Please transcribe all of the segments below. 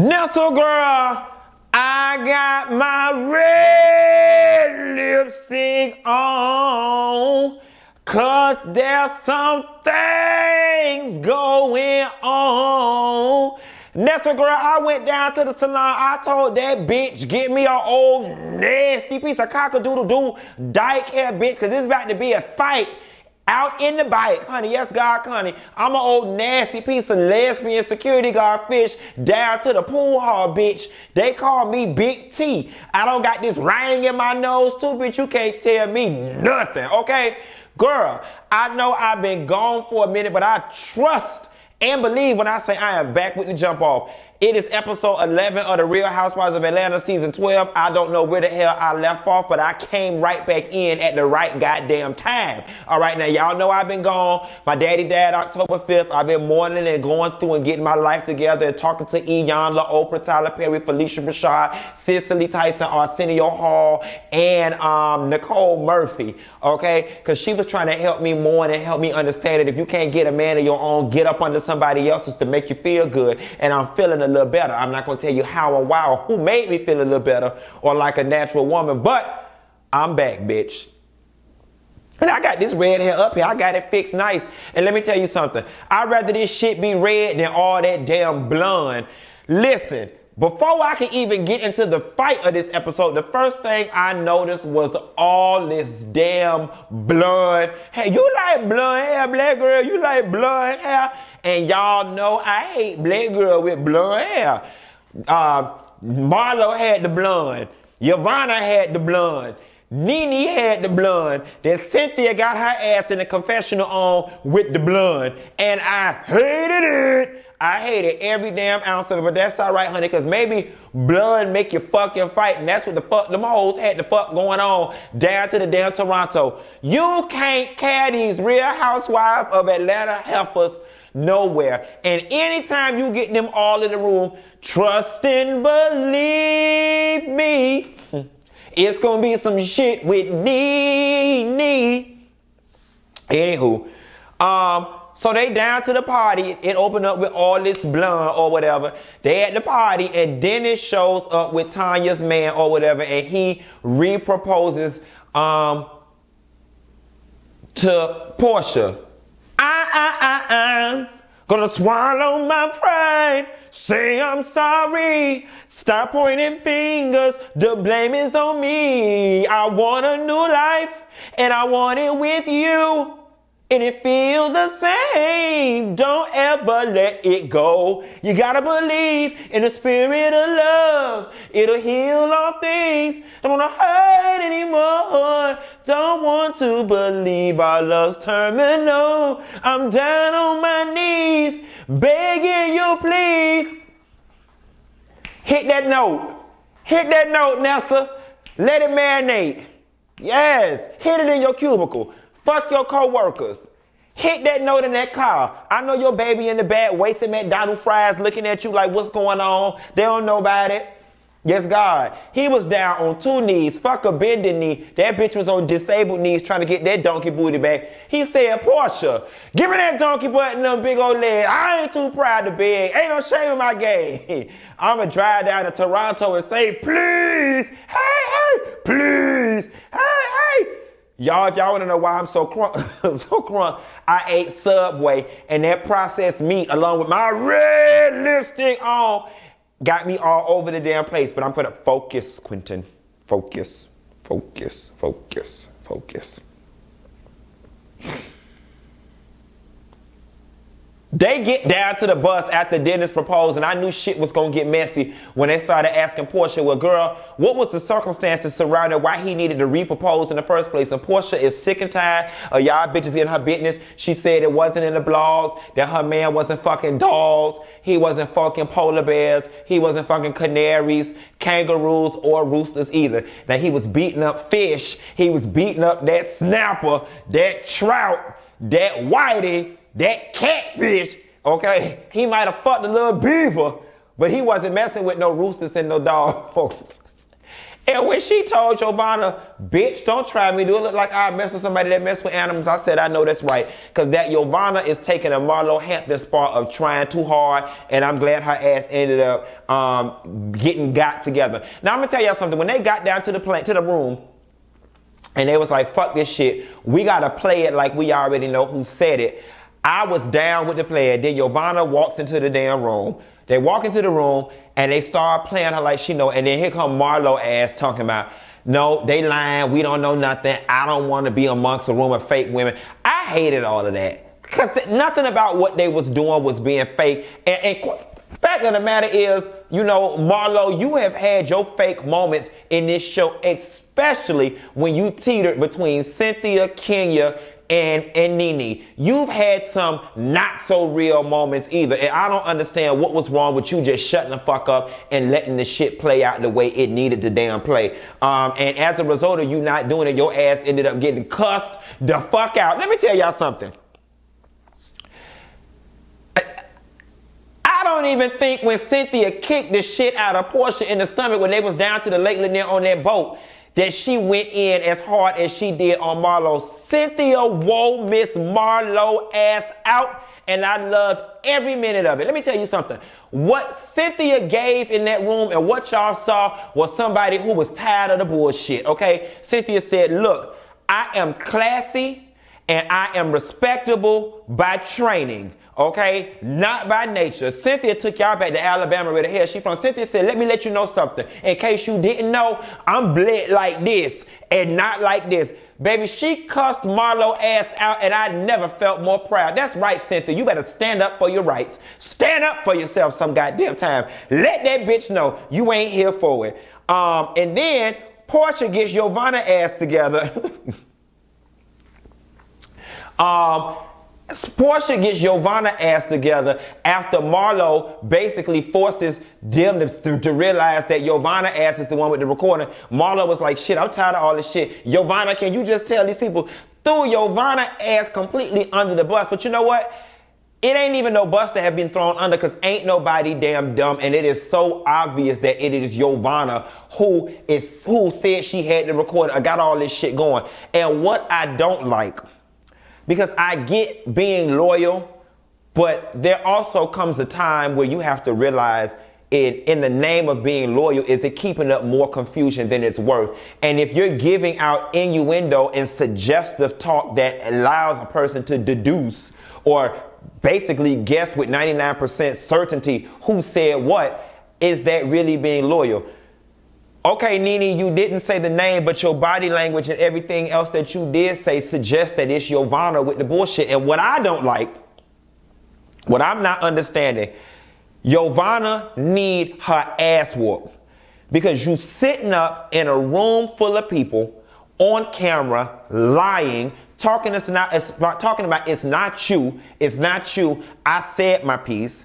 Now, so girl, I got my red lipstick on, 'cause there's some things going on. Now, so girl, I went down to the salon. I told that bitch, get me an old nasty piece of cock-a-doodle-doo dyke hair, bitch, 'cause it's about to be a fight out in the bike, honey. Yes, God, honey. I'm an old nasty piece of lesbian security guard fish down to the pool hall, bitch. They call me Big T. I don't got this ring in my nose too, bitch. You can't tell me nothing, okay? Girl, I know I've been gone for a minute, but I trust and believe when I say I am back with the jump off. It is episode 11 of The Real Housewives of Atlanta, season 12. I don't know where the hell I left off, but I came right back in at the right goddamn time. All right, now y'all know I've been gone. My daddy died October 5th. I've been mourning and going through and getting my life together and talking to Yovanna, Oprah, Tyler Perry, Felicia Rashad, Cicely Tyson, Arsenio Hall, and Nicole Murphy, okay? Because she was trying to help me mourn and help me understand that if you can't get a man of your own, get up under somebody else's to make you feel good. And I'm feeling a little better. I'm not going to tell you how or why or who made me feel a little better or like a natural woman, but I'm back, bitch. And I got this red hair up here. I got it fixed nice. And let me tell you something. I'd rather this shit be red than all that damn blonde. Listen, before I can even get into the fight of this episode, the first thing I noticed was all this damn blonde. Hey, you like blonde hair, black girl? You like blonde hair? And y'all know I hate black girl with blonde hair. Marlo had the blonde. Yovanna had the blonde. Nene had the blonde. Then Cynthia got her ass in the confessional on with the blonde. And I hated it. I hated every damn ounce of it, but that's all right, honey, because maybe blood make you fucking fight, and that's what the fuck them hoes had the fuck going on down to the damn Toronto. You can't carry these Real Housewives of Atlanta heifers nowhere. And anytime you get them all in the room, trust and believe me, it's gonna be some shit with Nene. Anywho, so they down to the party. It opened up with all this blonde or whatever. They at the party, and Dennis shows up with Tanya's man or whatever, and he re-proposes to Porsha. I'm gonna swallow my pride. Say I'm sorry. Stop pointing fingers. The blame is on me. I want a new life, and I want it with you. And it feels the same. Don't ever let it go. You gotta believe in the spirit of love. It'll heal all things. Don't wanna hurt anymore. Don't want to believe our love's terminal. I'm down on my knees, begging you please. Hit that note. Hit that note, Nessa. Let it marinate. Yes, hit it in your cubicle. Fuck your co-workers. Hit that note in that car. I know your baby in the back wasting McDonald's fries looking at you like, what's going on? They don't know about it. Yes, God. He was down on 2 knees. Fuck a bending knee. That bitch was on disabled knees trying to get that donkey booty back. He said, Porsha, give me that donkey butt and them big old legs. I ain't too proud to beg. Ain't no shame in my game. I'ma drive down to Toronto and say, please, hey, please, hey. Y'all, if y'all want to know why I'm so crunk, I ate Subway, and that processed meat, along with my red lipstick on, got me all over the damn place. But I'm gonna focus, Quentin. Focus. They get down to the bus after Dennis proposed, and I knew shit was gonna get messy when they started asking Porsha, well, girl, what was the circumstances surrounding why he needed to re-propose in the first place? And Porsha is sick and tired of y'all bitches getting her business. She said it wasn't in the blogs, that her man wasn't fucking dogs, he wasn't fucking polar bears, he wasn't fucking canaries, kangaroos, or roosters either. That he was beating up fish, he was beating up that snapper, that trout, that whitey, that catfish, okay? He might have fucked a little beaver, but he wasn't messing with no roosters and no dogs. And when she told Yovanna, bitch, don't try me. Do it look like I mess with somebody that mess with animals? I said, I know that's right. Because that Yovanna is taking a Marlo Hampton spot of trying too hard. And I'm glad her ass ended up getting got together. Now, I'm going to tell y'all something. When they got down to the room, and they was like, fuck this shit. We got to play it like we already know who said it. I was down with the play. Then Yovanna walks into the damn room. They walk into the room and they start playing her like she know. And then here come Marlo ass talking about, no, they lying. We don't know nothing. I don't want to be amongst a room of fake women. I hated all of that. Because nothing about what they was doing was being fake. And fact of the matter is, you know, Marlo, you have had your fake moments in this show, especially when you teetered between Cynthia, Kenya, and Nene. You've had some not so real moments either. And I don't understand what was wrong with you just shutting the fuck up and letting the shit play out the way it needed to damn play. And as a result of you not doing it, your ass ended up getting cussed the fuck out. Let me tell y'all something. I don't even think when Cynthia kicked the shit out of Porsha in the stomach when they was down to the Lake Lanier on that boat, that she went in as hard as she did on Marlo. Cynthia wore Miss Marlo ass out, and I loved every minute of it. Let me tell you something. What Cynthia gave in that room and what y'all saw was somebody who was tired of the bullshit, okay? Cynthia said, look, I am classy and I am respectable by training. Okay, not by nature. Cynthia took y'all back to Alabama where the hell she from. Cynthia said, let me let you know something. In case you didn't know, I'm bled like this and not like this. Baby, she cussed Marlo ass out and I never felt more proud. That's right, Cynthia. You better stand up for your rights. Stand up for yourself some goddamn time. Let that bitch know you ain't here for it. And then Porsha gets Yovanna ass together. Porsha gets Yovanna ass together after Marlo basically forces them to realize that Yovanna ass is the one with the recording. Marlo was like, shit, I'm tired of all this shit. Yovanna, can you just tell these people? Threw Yovanna ass completely under the bus. But you know what? It ain't even no bus that have been thrown under because ain't nobody damn dumb. And it is so obvious that it is Yovanna who said she had the recorder. I got all this shit going. And what I don't like, because I get being loyal, but there also comes a time where you have to realize in the name of being loyal, is it keeping up more confusion than it's worth? And if you're giving out innuendo and suggestive talk that allows a person to deduce or basically guess with 99% certainty who said what, is that really being loyal? Okay, Nene, you didn't say the name, but your body language and everything else that you did say suggests that it's Yovanna with the bullshit. And what I don't like, what I'm not understanding, Yovanna need her ass whooped. Because you sitting up in a room full of people on camera, lying, talking about it's not you, I said my piece.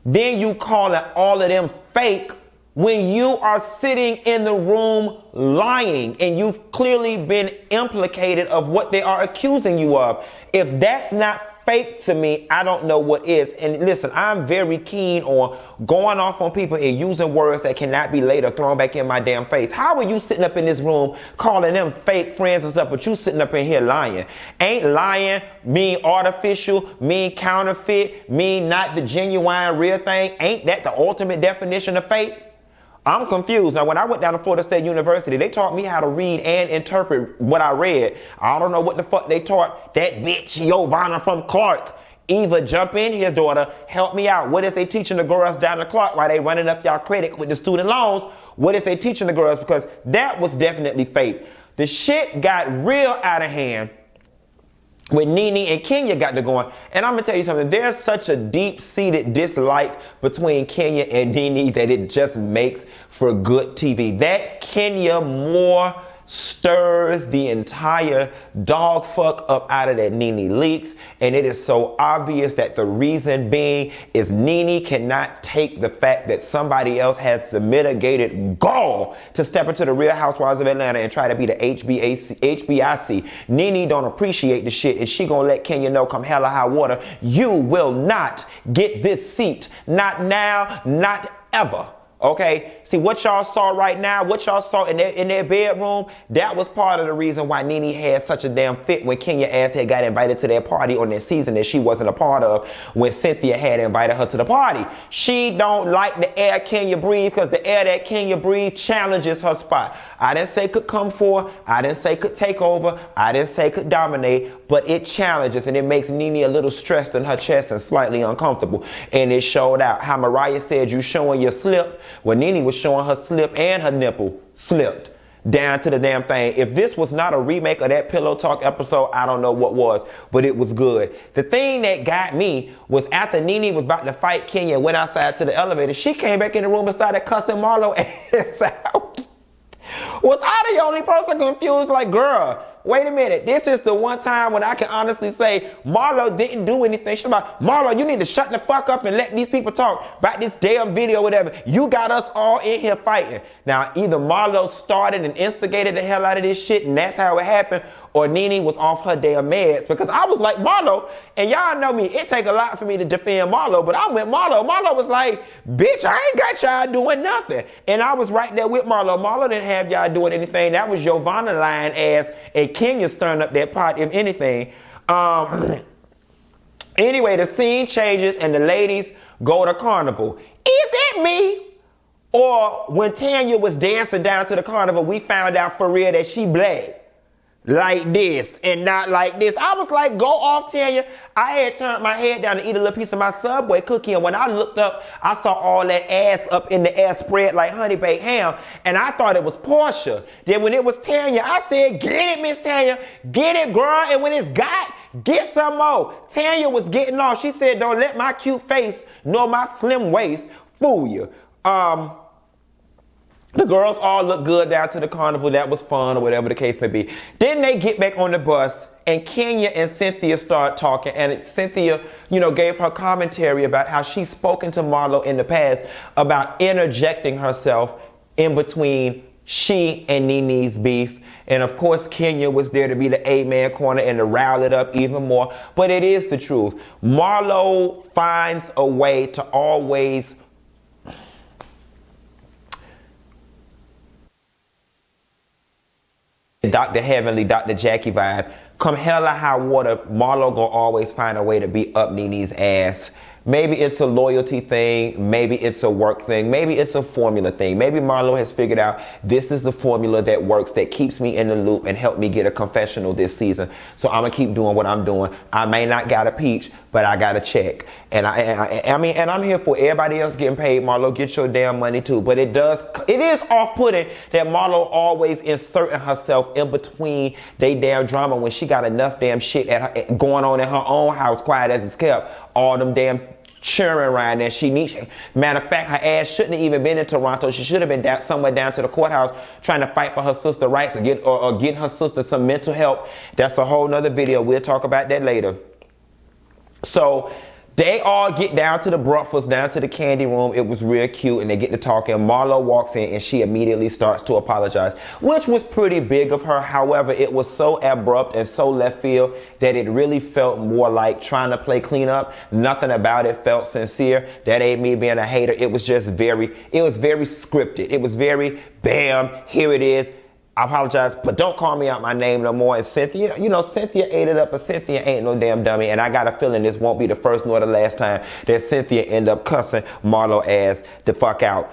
Then you calling all of them fake when you are sitting in the room lying and you've clearly been implicated of what they are accusing you of. If that's not fake to me, I don't know what is. And listen, I'm very keen on going off on people and using words that cannot be later thrown back in my damn face. How are you sitting up in this room calling them fake friends and stuff, but you sitting up in here lying? Ain't lying mean artificial, mean counterfeit, mean not the genuine real thing? Ain't that the ultimate definition of fake? I'm confused. Now, when I went down to Florida State University, they taught me how to read and interpret what I read. I don't know what the fuck they taught that bitch Yovanna from Clark. Eva, jump in here, daughter. Help me out. What is they teaching the girls down to Clark while they running up y'all credit with the student loans? What is they teaching the girls? Because that was definitely fake. The shit got real out of hand when Nene and Kenya got to going. And I'm going to tell you something. There's such a deep-seated dislike between Kenya and Nene that it just makes for good TV. That Kenya more stirs the entire dog fuck up out of that Nene leaks. And it is so obvious that the reason being is Nene cannot take the fact that somebody else has the mitigated gall to step into the Real Housewives of Atlanta and try to be the HBIC. Nene don't appreciate the shit, and she gonna let Kenya know come hell or high water, you will not get this seat. Not now, not ever. Okay, see what y'all saw right now, what y'all saw in their bedroom, that was part of the reason why Nene had such a damn fit when Kenya ass had got invited to their party on that season that she wasn't a part of when Cynthia had invited her to the party. She don't like the air Kenya breathe because the air that Kenya breathe challenges her spot. I didn't say could come for, I didn't say could take over, I didn't say could dominate, but it challenges and it makes Nene a little stressed in her chest and slightly uncomfortable. And it showed out. How Mariah said you showing your slip, when Nene was showing her slip and her nipple slipped down to the damn thing. If this was not a remake of that Pillow Talk episode, I don't know what was, but it was good. The thing that got me was after Nene was about to fight Kenya and went outside to the elevator, she came back in the room and started cussing Marlo ass out. Was I the only person confused? Like, girl, wait a minute. This is the one time when I can honestly say Marlo didn't do anything. She's like, Marlo, you need to shut the fuck up and let these people talk about this damn video, whatever. You got us all in here fighting. Now, either Marlo started and instigated the hell out of this shit, and that's how it happened, or Nene was off her damn meds. Because I was like, Marlo, and y'all know me, it take a lot for me to defend Marlo, but I went Marlo. Marlo was like, bitch, I ain't got y'all doing nothing. And I was right there with Marlo. Marlo didn't have y'all doing anything. That was Yovanna lying ass, and Kenya stirring up that pot, if anything. Anyway, the scene changes, and the ladies go to Carnival. Is it me? Or when Tanya was dancing down to the Carnival, we found out for real that she black. Like this and not like this. I was like, go off, Tanya. I had turned my head down to eat a little piece of my Subway cookie, and when I looked up, I saw all that ass up in the air spread like honey baked ham, and I thought it was Porsha. Then when it was Tanya, I said, get it, Miss Tanya. Get it, girl. And when it's got, get some more. Tanya was getting off. She said, don't let my cute face nor my slim waist fool you. The girls all look good down to the Carnival. That was fun, or whatever the case may be. Then they get back on the bus, and Kenya and Cynthia start talking. And Cynthia, gave her commentary about how she's spoken to Marlo in the past about interjecting herself in between she and Nene's beef. And of course, Kenya was there to be the A-man corner and to rile it up even more. But it is the truth. Marlo finds a way to always Dr. Heavenly, Dr. Jackie vibe. Come hell or high water, Marlo gonna always find a way to beat up Nene's ass. Maybe it's a loyalty thing. Maybe it's a work thing. Maybe it's a formula thing. Maybe Marlo has figured out this is the formula that works, that keeps me in the loop and helped me get a confessional this season. So I'm gonna keep doing what I'm doing. I may not got a peach, but I got a check. And and I'm here for everybody else getting paid. Marlo, get your damn money too. But it is off-putting that Marlo always inserting herself in between they damn drama when she got enough damn shit going on in her own house, quiet as it's kept. All them damn cheering around there. Matter of fact, her ass shouldn't have even been in Toronto. She should have been somewhere down to the courthouse trying to fight for her sister's rights or getting her sister some mental help. That's a whole nother video. We'll talk about that later. So they all get down to the breakfast, down to the candy room. It was real cute, and they get to talking. Marlo walks in, and she immediately starts to apologize, which was pretty big of her. However, it was so abrupt and so left field that it really felt more like trying to play cleanup. Nothing about it felt sincere. That ain't me being a hater. It was just very scripted. It was very, bam, here it is. I apologize, but don't call me out my name no more. And Cynthia, Cynthia ate it up, but Cynthia ain't no damn dummy. And I got a feeling this won't be the first nor the last time that Cynthia end up cussing Marlo ass the fuck out.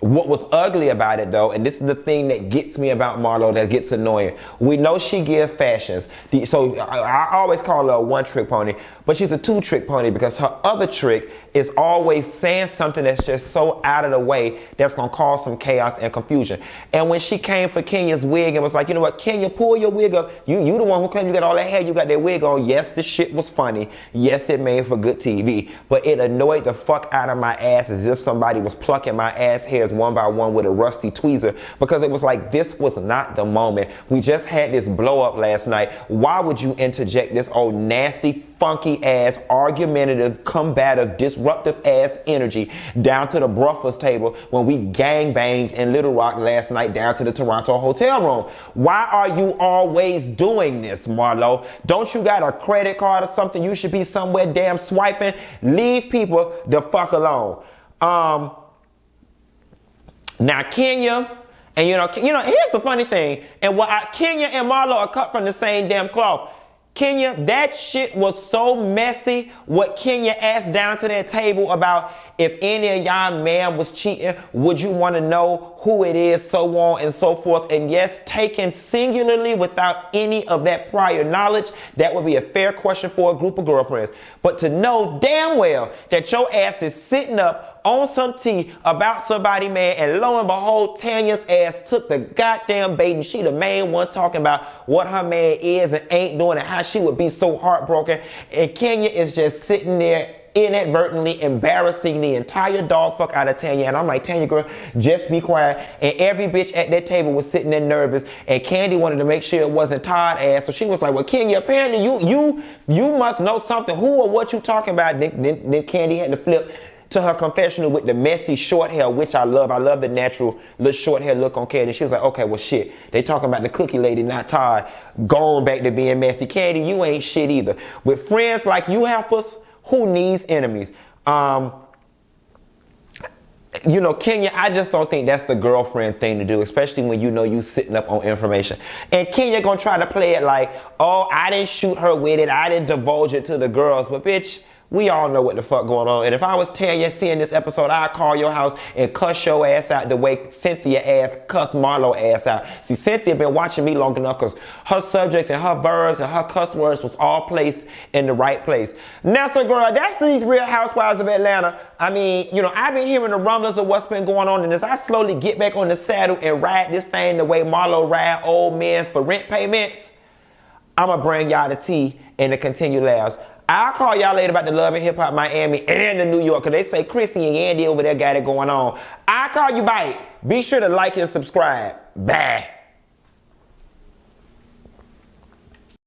What was ugly about it, though, and this is the thing that gets me about Marlo that gets annoying. We know she gives fashions. So I always call her a one-trick pony, but she's a two-trick pony because her other trick is always saying something that's just so out of the way that's going to cause some chaos and confusion. And when she came for Kenya's wig and was like, you know what, Kenya, pull your wig up. You the one who claimed you got all that hair, you got that wig on. Yes, the shit was funny. Yes, it made for good TV. But it annoyed the fuck out of my ass as if somebody was plucking my ass hairs one by one with a rusty tweezer, because it was like, this was not the moment. We just had this blow up last night. Why would you interject this old nasty, funky ass, argumentative, combative, disruptive ass energy down to the breakfast table when we gang banged in Little Rock last night down to the Toronto hotel room? Why are you always doing this, Marlo? Don't you got a credit card or something? You should be somewhere damn swiping. Leave people the fuck alone. Now Kenya, and here's the funny thing, and Kenya and Marlo are cut from the same damn cloth. Kenya, that shit was so messy. What Kenya asked down to that table about if any of y'all man was cheating, would you want to know who it is, so on and so forth. And yes, taken singularly without any of that prior knowledge, that would be a fair question for a group of girlfriends. But to know damn well that your ass is sitting up on some tea about somebody, man, and lo and behold, Tanya's ass took the goddamn bait, and she the main one talking about what her man is and ain't doing and how she would be so heartbroken. And Kenya is just sitting there inadvertently embarrassing the entire dog fuck out of Tanya. And I'm like, Tanya, girl, just be quiet. And every bitch at that table was sitting there nervous. And Kandi wanted to make sure it wasn't Todd ass. So she was like, well, Kenya, apparently you must know something. Who or what you talking about? Then Kandi had to flip to her confessional with the messy short hair, which I love. I love the natural little short hair look on Kandi. She was like, okay, well, shit. They talking about the cookie lady, not Todd. Going back to being messy. Kandi, you ain't shit either. With friends like you heifers, who needs enemies? Kenya, I just don't think that's the girlfriend thing to do, especially when you sitting up on information. And Kenya gonna try to play it like, oh, I didn't shoot her with it. I didn't divulge it to the girls. But bitch, we all know what the fuck going on. And if I was Tanya seeing this episode, I'd call your house and cuss your ass out the way Cynthia ass cussed Marlo ass out. See, Cynthia been watching me long enough because her subjects and her verbs and her cuss words was all placed in the right place. Now, so girl, that's these Real Housewives of Atlanta. I mean, I've been hearing the rumblings of what's been going on. And as I slowly get back on the saddle and ride this thing the way Marlo ride old men for rent payments, I'm going to bring y'all the tea and the continued laughs. I'll call y'all later about the Love and Hip Hop Miami and the New York, because they say Chrissy and Andy over there got it going on. I'll call you back. Be sure to like and subscribe. Bye.